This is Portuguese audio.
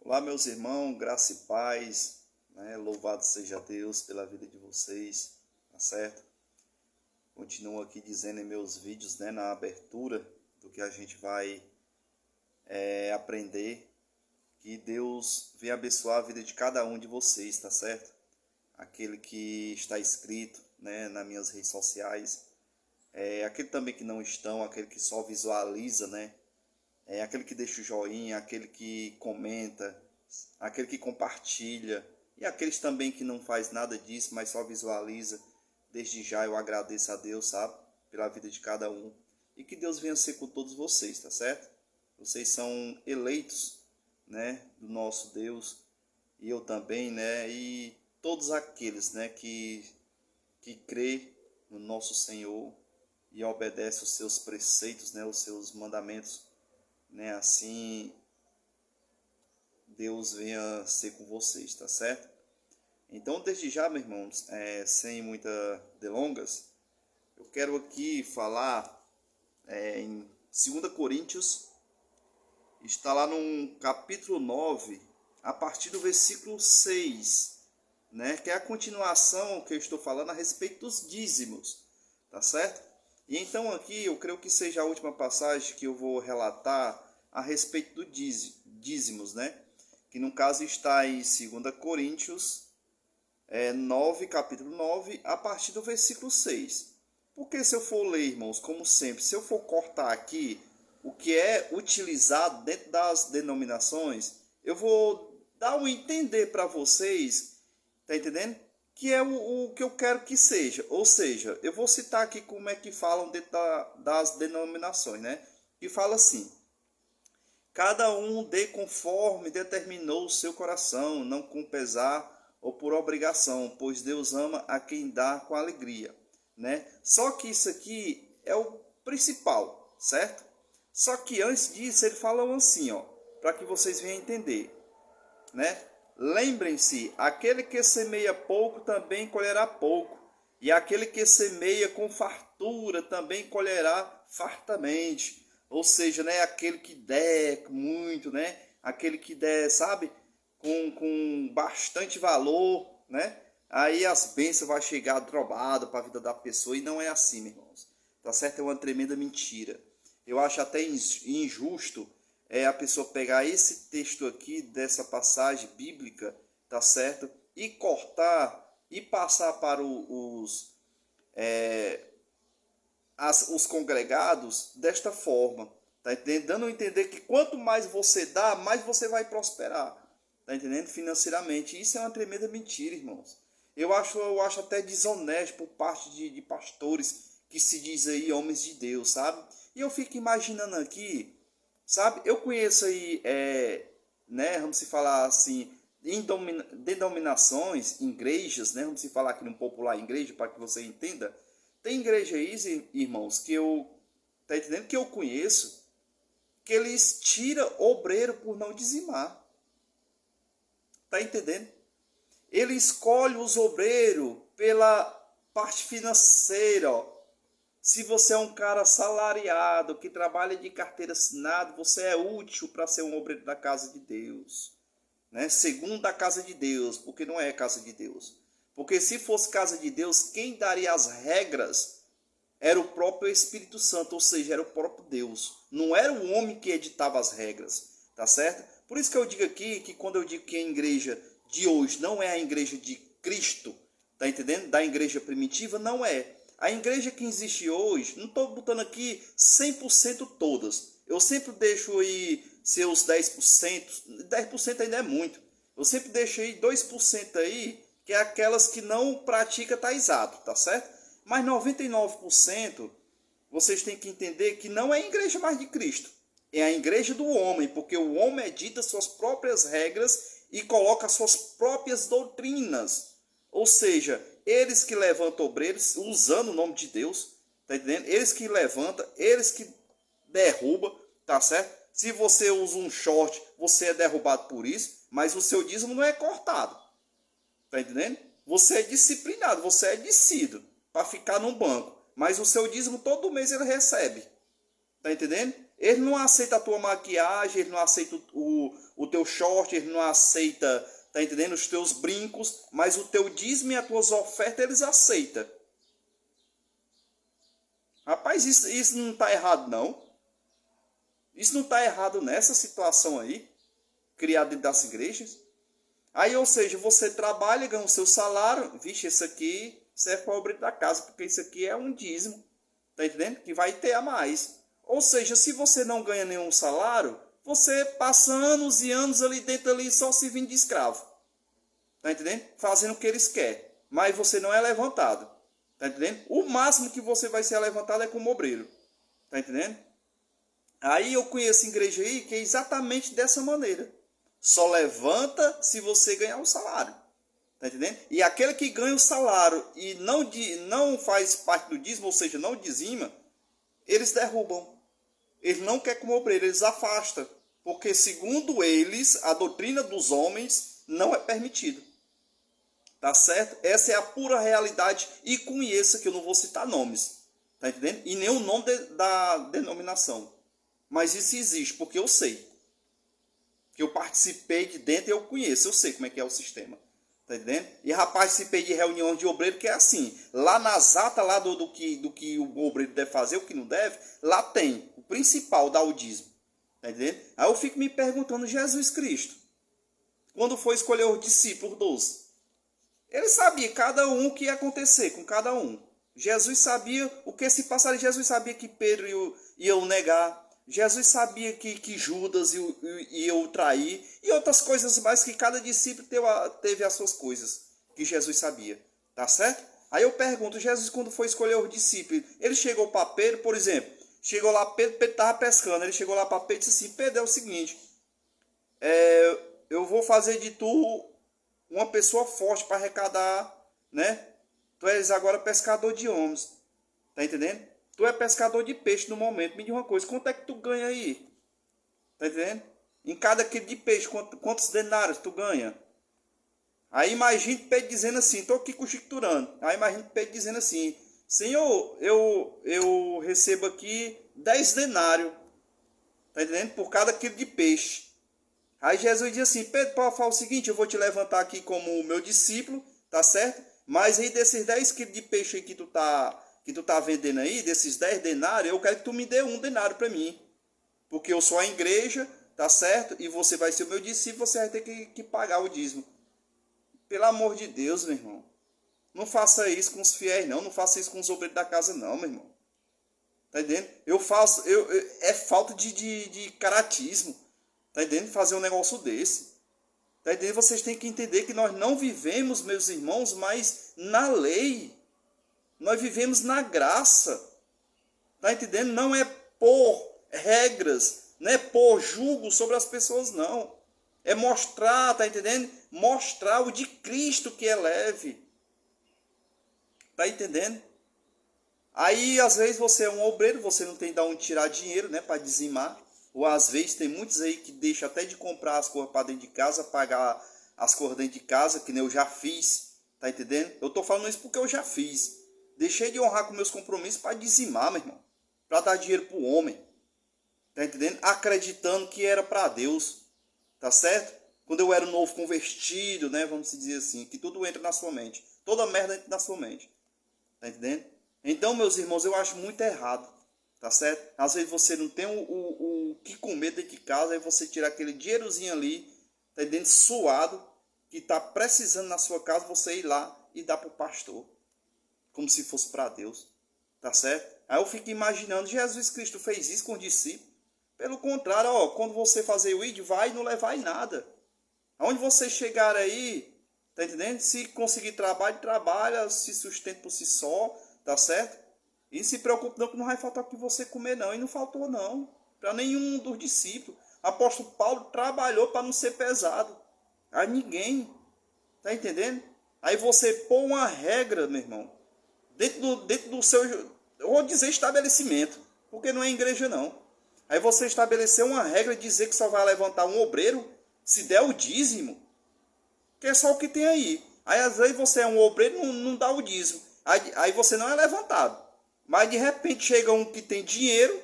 Olá, meus irmãos, graça e paz, né? Louvado seja Deus pela vida de vocês, tá certo? Continuo aqui dizendo em meus vídeos, né, na abertura do que a gente vai aprender, que Deus venha abençoar a vida de cada um de vocês, tá certo? Aquele que está inscrito, né, nas minhas redes sociais, aquele também que não estão, aquele que só visualiza, né? Aquele que deixa o joinha, aquele que comenta, aquele que compartilha e aqueles também que não faz nada disso, mas só visualiza. Desde já eu agradeço a Deus, sabe, pela vida de cada um e que Deus venha ser com todos vocês, tá certo? Vocês são eleitos, né, do nosso Deus e eu também, né, e todos aqueles, né, que crê no nosso Senhor e obedece os seus preceitos, né, os seus mandamentos, né? Assim Deus venha ser com vocês, tá certo? Então, desde já, meus irmãos, sem muitas delongas, eu quero aqui falar em 2 Coríntios, está lá no capítulo 9, a partir do versículo 6, né? Que é a continuação que eu estou falando a respeito dos dízimos, tá certo? E então aqui eu creio que seja a última passagem que eu vou relatar a respeito do dízimos, né? Que no caso está em 2 Coríntios 9, capítulo 9, a partir do versículo 6. Porque se eu for ler, irmãos, como sempre, se eu for cortar aqui o que é utilizado dentro das denominações, eu vou dar um entender para vocês, tá entendendo? Que é o que eu quero que seja. Ou seja, eu vou citar aqui como é que falam dentro das denominações, né? Que fala assim: cada um dê conforme determinou o seu coração, não com pesar ou por obrigação, pois Deus ama a quem dá com alegria, né? Só que isso aqui é o principal, certo? Só que antes disso ele fala assim, ó, para que vocês venham entender, né? Lembrem-se, aquele que semeia pouco também colherá pouco, e aquele que semeia com fartura também colherá fartamente. Ou seja, né, aquele que der muito, né? Aquele que der, sabe, com bastante valor, né? Aí as bênçãos vai chegar drobado para a vida da pessoa, e não é assim, meus irmãos. Tá certo? É uma tremenda mentira. Eu acho até injusto a pessoa pegar esse texto aqui dessa passagem bíblica, tá certo? E cortar e passar para os congregados desta forma, tá entendendo? Dando a entender que quanto mais você dá, mais você vai prosperar, tá entendendo? Financeiramente. Isso é uma tremenda mentira, irmãos. Eu acho até desonesto por parte de pastores que se diz aí homens de Deus, sabe? E eu fico imaginando aqui, sabe? Eu conheço aí, né, vamos se falar assim, em denominações, igrejas, né, vamos se falar aqui no popular igreja, para que você entenda. Tem igreja aí, irmãos, que eu, tá entendendo? Que eu conheço, que eles tiram obreiro por não dizimar. Tá entendendo? Ele escolhe os obreiros pela parte financeira, ó. Se você é um cara assalariado, que trabalha de carteira assinada, você é útil para ser um obreiro da casa de Deus, né? Segundo a casa de Deus, porque não é casa de Deus. Porque se fosse casa de Deus, quem daria as regras era o próprio Espírito Santo, ou seja, era o próprio Deus. Não era o homem que editava as regras, tá certo? Por isso que eu digo aqui, que quando eu digo que a igreja de hoje não é a igreja de Cristo, tá entendendo? Da igreja primitiva, não é. A igreja que existe hoje, não estou botando aqui 100% todas. Eu sempre deixo aí seus 10%, 10% ainda é muito. Eu sempre deixo aí 2% aí, que é aquelas que não pratica tá exato, tá certo? Mas 99% vocês têm que entender que não é a igreja mais de Cristo. É a igreja do homem, porque o homem edita suas próprias regras e coloca suas próprias doutrinas. Ou seja, eles que levantam obreiros usando o nome de Deus, tá entendendo? Eles que levantam, eles que derrubam, tá certo? Se você usa um short, você é derrubado por isso, mas o seu dízimo não é cortado, tá entendendo? Você é disciplinado, você é discido para ficar num banco, mas o seu dízimo todo mês ele recebe, tá entendendo? Ele não aceita a tua maquiagem, ele não aceita o teu short, ele não aceita, tá entendendo? Os teus brincos, mas o teu dízimo e as tuas ofertas eles aceitam. Rapaz, isso não está errado, não. Isso não está errado nessa situação aí, criada dentro das igrejas. Aí, ou seja, você trabalha, ganha o seu salário. Vixe, isso aqui serve para o obreiro da casa, porque isso aqui é um dízimo. Tá entendendo? Que vai ter a mais. Ou seja, se você não ganha nenhum salário, você passa anos e anos ali dentro ali só servindo de escravo. Tá entendendo? Fazendo o que eles querem. Mas você não é levantado. Tá entendendo? O máximo que você vai ser levantado é como obreiro. Tá entendendo? Aí eu conheço igreja aí que é exatamente dessa maneira. Só levanta se você ganhar o salário. Tá entendendo? E aquele que ganha o salário e não faz parte do dízimo, ou seja, não dizima, eles derrubam. Eles não querem como obreiro, eles afastam. Porque segundo eles, a doutrina dos homens não é permitido. Tá certo? Essa é a pura realidade e conheça que eu não vou citar nomes. Tá entendendo? E nem o nome da denominação. Mas isso existe, porque eu sei. Que eu participei de dentro e eu conheço. Eu sei como é que é o sistema. Tá entendendo? E rapaz, participei de reuniões de obreiro que é assim. Lá nas atas lá do que o obreiro deve fazer, o que não deve, lá tem o principal da audismo. Tá entendendo? Aí eu fico me perguntando, Jesus Cristo, quando foi escolher os discípulos 12, ele sabia cada um o que ia acontecer com cada um. Jesus sabia o que se passaria. Jesus sabia que Pedro ia o negar. Jesus sabia que Judas ia o trair. E outras coisas mais que cada discípulo teve as suas coisas. Que Jesus sabia. Tá certo? Aí eu pergunto, Jesus quando foi escolher os discípulos, ele chegou para Pedro, por exemplo. Chegou lá, Pedro estava pescando. Ele chegou lá para Pedro e disse assim, Pedro, é o seguinte. Eu vou fazer de tu uma pessoa forte para arrecadar, né? Tu és agora pescador de homens. Tá entendendo? Tu é pescador de peixe no momento. Me diz uma coisa, quanto é que tu ganha aí? Tá entendendo? Em cada quilo de peixe, quantos denários tu ganha? Aí imagina Pedro dizendo assim, estou aqui conjecturando. Aí imagina Pedro dizendo assim, Senhor, eu recebo aqui 10 denários. Tá entendendo? Por cada quilo de peixe. Aí Jesus diz assim, Pedro, Paulo fala o seguinte, eu vou te levantar aqui como meu discípulo, tá certo? Mas aí desses 10 quilos de peixe aí que tu tá vendendo aí, desses 10 denários, eu quero que tu me dê um denário para mim. Porque eu sou a igreja, tá certo? E você vai ser o meu discípulo, você vai ter que pagar o dízimo. Pelo amor de Deus, meu irmão. Não faça isso com os fiéis, não. Não faça isso com os obreiros da casa, não, meu irmão. Tá entendendo? É falta de caratismo. Tá entendendo? Fazer um negócio desse. Tá entendendo? Vocês têm que entender que nós não vivemos, meus irmãos, mais na lei. Nós vivemos na graça. Tá entendendo? Não é por regras, não é por julgo sobre as pessoas, não. É mostrar, tá entendendo? Mostrar o de Cristo que é leve. Tá entendendo? Aí, às vezes, você é um obreiro, você não tem de onde tirar dinheiro, né, para dizimar. Ou às vezes tem muitos aí que deixam até de comprar as coisas para dentro de casa, pagar as coisas dentro de casa, que nem eu já fiz, tá entendendo? Eu tô falando isso porque eu já fiz. Deixei de honrar com meus compromissos para dizimar, meu irmão. Para dar dinheiro pro homem. Tá entendendo? Acreditando que era para Deus. Tá certo? Quando eu era novo convertido, né, vamos dizer assim, que tudo entra na sua mente. Toda merda entra na sua mente. Tá entendendo? Então, meus irmãos, eu acho muito errado. Tá certo? Às vezes você não tem o que comer dentro de casa, aí você tira aquele dinheirozinho ali, tá dentro suado, que tá precisando na sua casa, você ir lá e dar pro pastor, como se fosse para Deus, tá certo? Aí eu fico imaginando, Jesus Cristo fez isso com os discípulos. Pelo contrário, ó, quando você fazer o ID, vai e não levar nada. Aonde você chegar aí, tá entendendo? Se conseguir trabalho, trabalha, se sustenta por si só, tá certo? E se preocupe não que não vai faltar para você comer não. E não faltou não. Para nenhum dos discípulos. Apóstolo Paulo trabalhou para não ser pesado. A ninguém. Tá entendendo? Aí você põe uma regra, meu irmão. Dentro do seu, eu vou dizer estabelecimento. Porque não é igreja não. Aí você estabeleceu uma regra de dizer que só vai levantar um obreiro se der o dízimo. Que é só o que tem aí. Aí às vezes você é um obreiro e não dá o dízimo. Aí você não é levantado. Mas de repente chega um que tem dinheiro